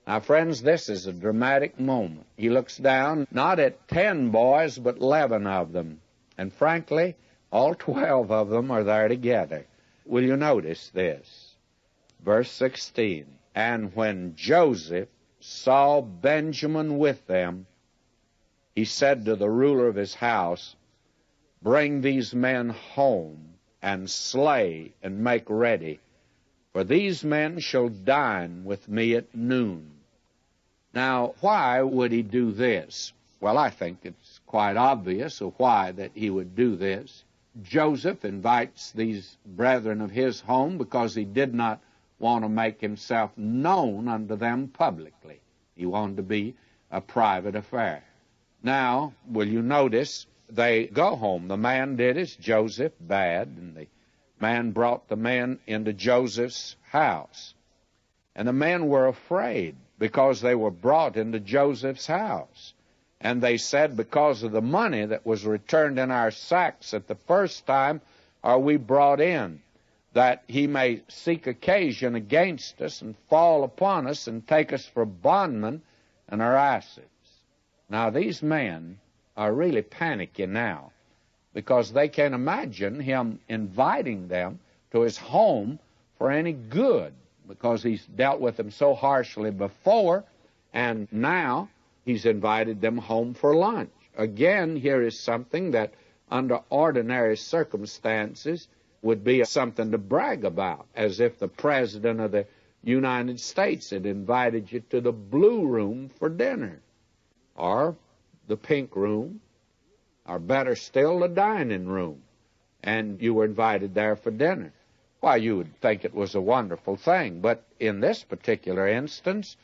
Now, friends, this is a dramatic moment. He looks down, not at 10 boys, but 11 of them. And frankly, all 12 of them are there together. Will you notice this? Verse 16, and when Joseph saw Benjamin with them, he said to the ruler of his house, bring these men home, and slay and make ready, for these men shall dine with me at noon. Now, why would he do this? Well, I think it's quite obvious of why that he would do this. Joseph invites these brethren of his home because he did not want to make himself known unto them publicly. He wanted to be a private affair. Now, will you notice, they go home. The man did as Joseph bade, and the man brought the men into Joseph's house. And the men were afraid because they were brought into Joseph's house. And they said, because of the money that was returned in our sacks at the first time are we brought in, that he may seek occasion against us and fall upon us and take us for bondmen and our assets. Now, these men are really panicking now because they can't imagine him inviting them to his home for any good, because he's dealt with them so harshly before, and now he's invited them home for lunch. Again, here is something that under ordinary circumstances would be something to brag about, as if the President of the United States had invited you to the Blue Room for dinner, or the Pink Room, or better still, the dining room, and you were invited there for dinner. Why, you would think it was a wonderful thing, but in this particular instance,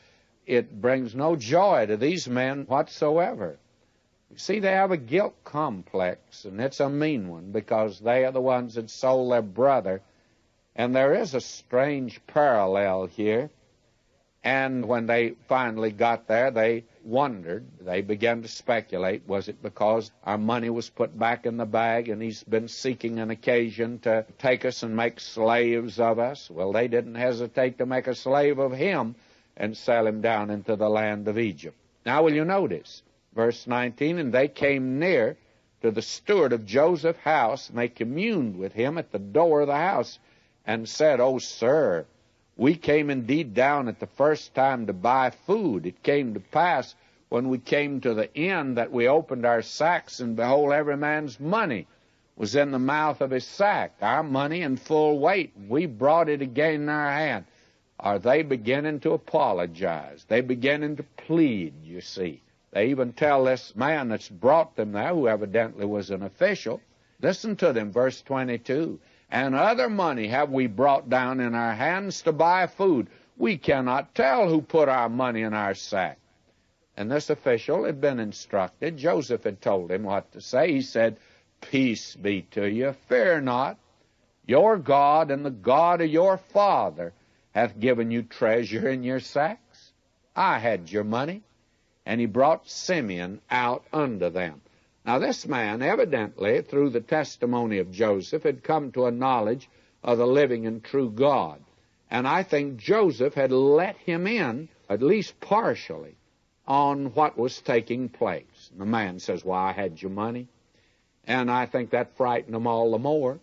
it brings no joy to these men whatsoever. You see, they have a guilt complex, and it's a mean one, because they are the ones that sold their brother. And there is a strange parallel here. And when they finally got there, they wondered. They began to speculate, was it because our money was put back in the bag and he's been seeking an occasion to take us and make slaves of us? Well, they didn't hesitate to make a slave of him and sell him down into the land of Egypt. Now, will you notice, verse 19, and they came near to the steward of Joseph's house, and they communed with him at the door of the house, and said, O sir, we came indeed down at the first time to buy food. It came to pass when we came to the inn that we opened our sacks, and behold, every man's money was in the mouth of his sack, our money in full weight. We brought it again in our hand. Are they beginning to apologize? They beginning to plead, you see. They even tell this man that's brought them there, who evidently was an official, listen to them, verse 22, and other money have we brought down in our hands to buy food. We cannot tell who put our money in our sack. And this official had been instructed. Joseph had told him what to say. He said, peace be to you, fear not. Your God and the God of your father hath given you treasure in your sacks. I had your money. And he brought Simeon out unto them. Now, this man, evidently, through the testimony of Joseph, had come to a knowledge of the living and true God. And I think Joseph had let him in, at least partially, on what was taking place. And the man says, well, I had your money. And I think that frightened them all the more.